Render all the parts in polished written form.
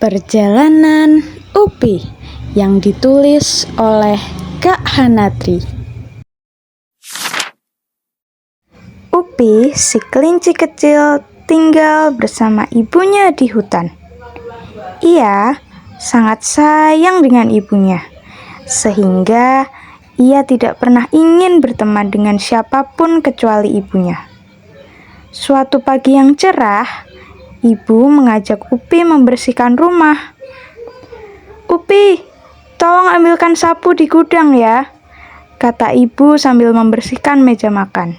Perjalanan Upi yang ditulis oleh Kak Hanatri. Upi, si kelinci kecil, tinggal bersama ibunya di hutan. Ia sangat sayang dengan ibunya, sehingga ia tidak pernah ingin berteman dengan siapapun kecuali ibunya. Suatu pagi yang cerah, ibu mengajak Upi membersihkan rumah. "Upi, tolong ambilkan sapu di gudang ya," kata ibu sambil membersihkan meja makan.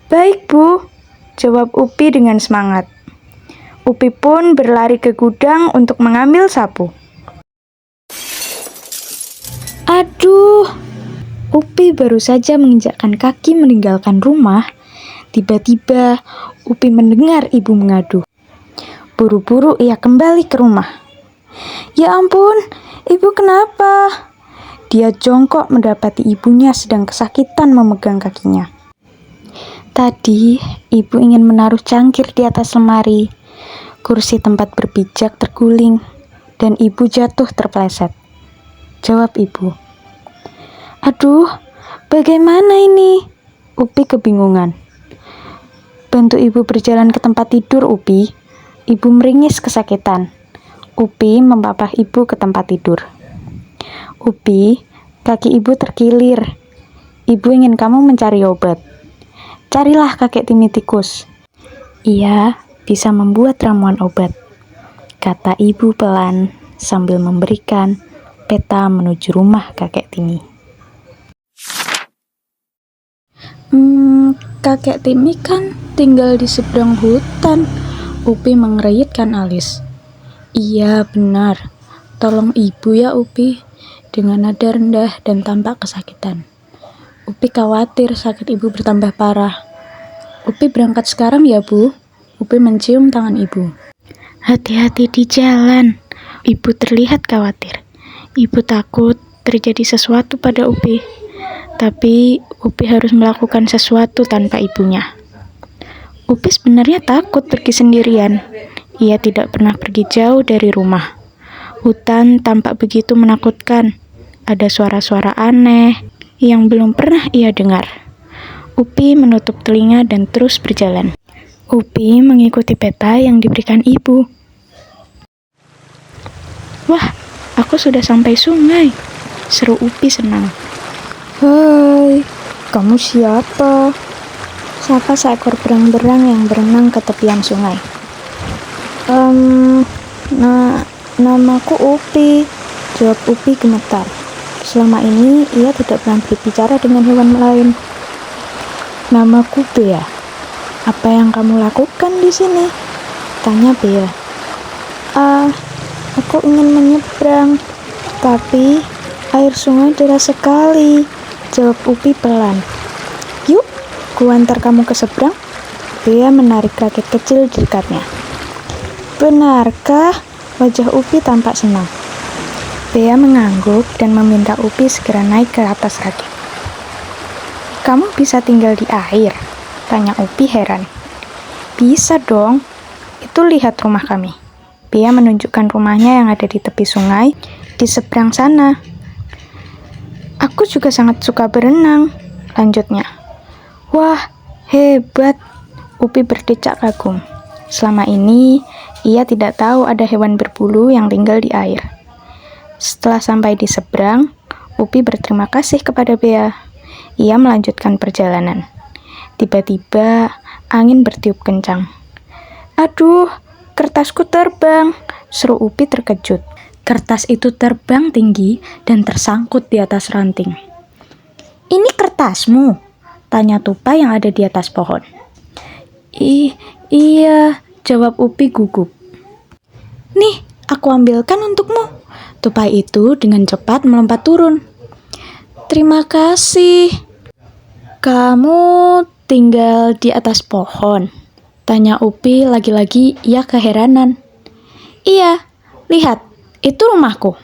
"Baik, Bu," jawab Upi dengan semangat. Upi pun berlari ke gudang untuk mengambil sapu. Aduh, Upi baru saja menginjakkan kaki meninggalkan rumah. Tiba-tiba Upi mendengar ibu mengadu. Buru-buru ia kembali ke rumah. "Ya ampun, ibu kenapa?" Dia jongkok mendapati ibunya sedang kesakitan memegang kakinya. Tadi, ibu ingin menaruh cangkir di atas lemari. Kursi tempat berpijak terguling, dan ibu jatuh terpeleset. Jawab ibu. "Aduh, bagaimana ini?" Upi kebingungan. "Bantu ibu berjalan ke tempat tidur, Upi." Ibu meringis kesakitan. Upi mempapah ibu ke tempat tidur. "Upi, kaki ibu terkilir. Ibu ingin kamu mencari obat. Carilah kakek Timi tikus. Ia bisa membuat ramuan obat," kata ibu pelan sambil memberikan peta menuju rumah kakek Timi. Kakek Timi kan tinggal di seberang hutan." Upi mengerayitkan alis. "Iya, benar. Tolong ibu ya, Upi," dengan nada rendah dan tampak kesakitan. Upi khawatir sakit ibu bertambah parah. "Upi berangkat sekarang ya, Bu." Upi mencium tangan ibu. "Hati-hati di jalan." Ibu terlihat khawatir. Ibu takut terjadi sesuatu pada Upi. Tapi Upi harus melakukan sesuatu tanpa ibunya. Upi sebenarnya takut pergi sendirian. Ia tidak pernah pergi jauh dari rumah. Hutan tampak begitu menakutkan. Ada suara-suara aneh yang belum pernah ia dengar. Upi menutup telinga dan terus berjalan. Upi mengikuti peta yang diberikan ibu. "Wah, aku sudah sampai sungai," seru Upi senang. "Hai, kamu siapa?" sapa seekor berang-berang yang berenang ke tepian sungai. Namaku Upi," jawab Upi gemetar. Selama ini ia tidak pernah berbicara dengan hewan lain. "Namaku Bea. Apa yang kamu lakukan di sini?" tanya Bea. Aku ingin menyeberang, tapi air sungai deras sekali," jawab Upi pelan. "Yuk, kuantar kamu ke seberang." Bea menarik rakit kecil di dekatnya. "Benarkah?" Wajah Upi tampak senang. Bea mengangguk dan meminta Upi segera naik ke atas rakit. "Kamu bisa tinggal di air?" tanya Upi heran. "Bisa dong. Itu lihat rumah kami." Bea menunjukkan rumahnya yang ada di tepi sungai di seberang sana. "Aku juga sangat suka berenang," lanjutnya. "Wah, hebat." Upi berdecak kagum. Selama ini, ia tidak tahu ada hewan berbulu yang tinggal di air. Setelah sampai di seberang, Upi berterima kasih kepada Bea. Ia melanjutkan perjalanan. Tiba-tiba, angin bertiup kencang. "Aduh, kertasku terbang," seru Upi terkejut. Kertas itu terbang tinggi dan tersangkut di atas ranting. "Ini kertasmu?" tanya tupai yang ada di atas pohon. Iya," jawab Upi gugup. "Nih, aku ambilkan untukmu." Tupai itu dengan cepat melompat turun. "Terima kasih." "Kamu tinggal di atas pohon?" tanya Upi lagi-lagi ia keheranan. "Iya, lihat, itu rumahku."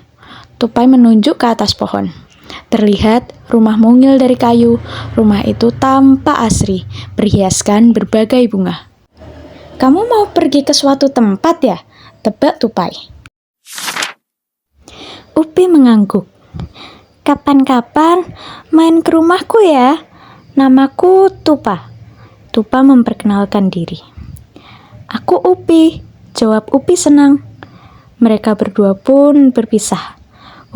Tupai menunjuk ke atas pohon. Terlihat rumah mungil dari kayu. Rumah itu tampak asri, berhiaskan berbagai bunga. "Kamu mau pergi ke suatu tempat ya?" tebak tupai. Upi mengangguk. Kapan-kapan main ke rumahku ya. Namaku Tupa. Tupa memperkenalkan diri. Aku Upi, jawab Upi senang. Mereka berdua pun berpisah.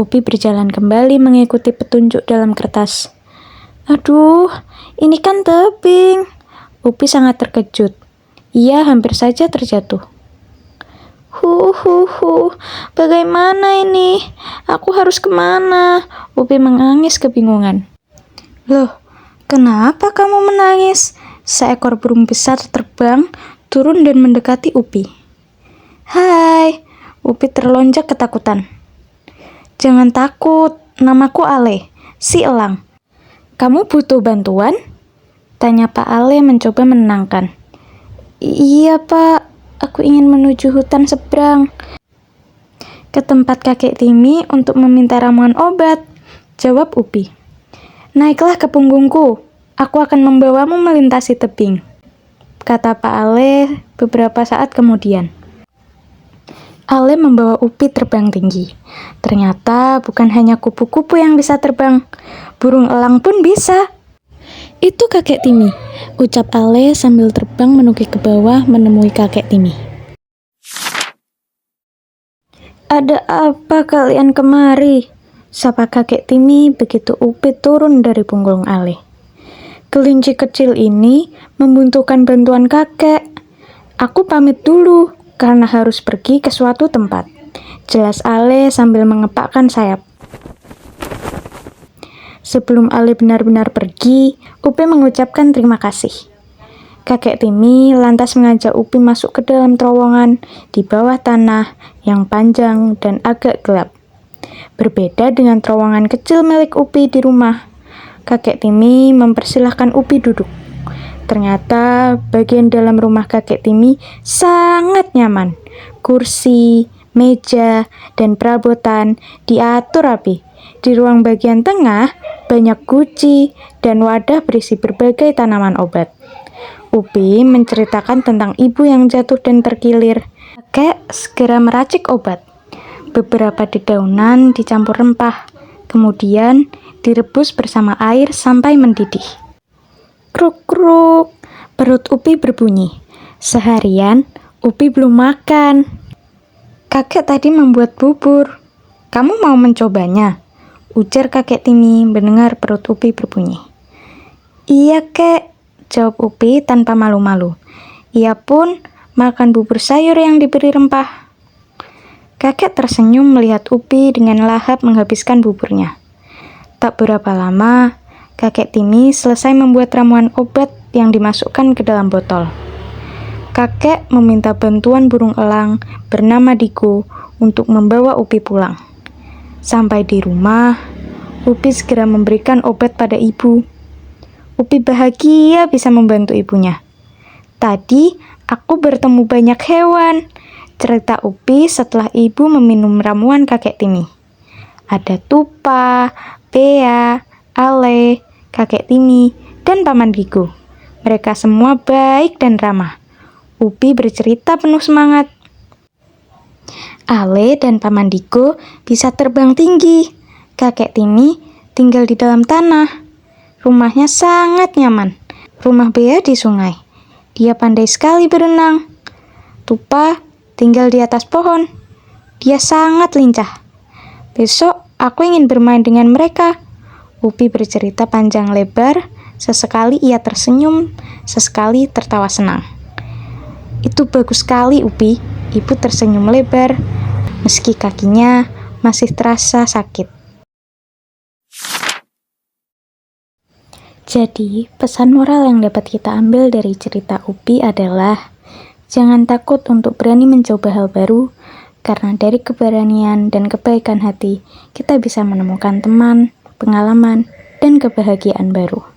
Upi berjalan kembali mengikuti petunjuk dalam kertas. Aduh, ini kan tebing. Upi sangat terkejut. Ia hampir saja terjatuh. Bagaimana ini? Aku harus kemana? Upi menangis kebingungan. Loh, kenapa kamu menangis? Seekor burung besar terbang, turun dan mendekati Upi. Hai, Upi terlonjak ketakutan. Jangan takut, namaku Ale, si elang. Kamu butuh bantuan? Tanya Pak Ale mencoba menenangkan. Iya Pak, aku ingin menuju hutan seberang. Ke tempat kakek Timi untuk meminta ramuan obat, jawab Upi. Naiklah ke punggungku, aku akan membawamu melintasi tebing, kata Pak Ale beberapa saat kemudian. Ale membawa Upi terbang tinggi. Ternyata bukan hanya kupu-kupu yang bisa terbang, burung elang pun bisa. Itu kakek Timi, ucap Ale sambil terbang menuju ke bawah menemui kakek Timi. Ada apa kalian kemari? Sapa kakek Timi begitu Upi turun dari punggung Ale. Kelinci kecil ini membutuhkan bantuan kakek. Aku pamit dulu karena harus pergi ke suatu tempat, jelas Ale sambil mengepakkan sayap. Sebelum Ale benar-benar pergi, Upi mengucapkan terima kasih. Kakek Timi lantas mengajak Upi masuk ke dalam terowongan di bawah tanah yang panjang dan agak gelap. Berbeda dengan terowongan kecil milik Upi di rumah, kakek Timi mempersilahkan Upi duduk. Ternyata bagian dalam rumah kakek Timi sangat nyaman. Kursi, meja, dan perabotan diatur rapi. Di ruang bagian tengah, banyak guci dan wadah berisi berbagai tanaman obat. Upi menceritakan tentang ibu yang jatuh dan terkilir. Kakek segera meracik obat. Beberapa dedaunan dicampur rempah, kemudian direbus bersama air sampai mendidih. Kruk-kruk, perut Upi berbunyi. Seharian, Upi belum makan. Kakek tadi membuat bubur. Kamu mau mencobanya? Ujar kakek Timi mendengar perut Upi berbunyi. Iya kek, jawab Upi tanpa malu-malu. Ia pun makan bubur sayur yang diberi rempah. Kakek tersenyum melihat Upi dengan lahap menghabiskan buburnya. Tak berapa lama, kakek Timi selesai membuat ramuan obat yang dimasukkan ke dalam botol. Kakek meminta bantuan burung elang bernama Digo untuk membawa Upi pulang. Sampai di rumah, Upi segera memberikan obat pada ibu. Upi bahagia bisa membantu ibunya. Tadi aku bertemu banyak hewan, cerita Upi setelah ibu meminum ramuan kakek Timi. Ada Tupa, Bea, Ale, kakek Timi, dan paman Digo. Mereka semua baik dan ramah. Upi bercerita penuh semangat. Ale dan paman Digo bisa terbang tinggi. Kakek Timi tinggal di dalam tanah. Rumahnya sangat nyaman. Rumah Bea di sungai. Dia pandai sekali berenang. Tupa tinggal di atas pohon. Dia sangat lincah. Besok aku ingin bermain dengan mereka. Upi bercerita panjang lebar. Sesekali ia tersenyum, sesekali tertawa senang. Itu bagus sekali, Upi. Ibu tersenyum lebar, meski kakinya masih terasa sakit. Jadi, pesan moral yang dapat kita ambil dari cerita Upi adalah jangan takut untuk berani mencoba hal baru, karena dari keberanian dan kebaikan hati, kita bisa menemukan teman, pengalaman, dan kebahagiaan baru.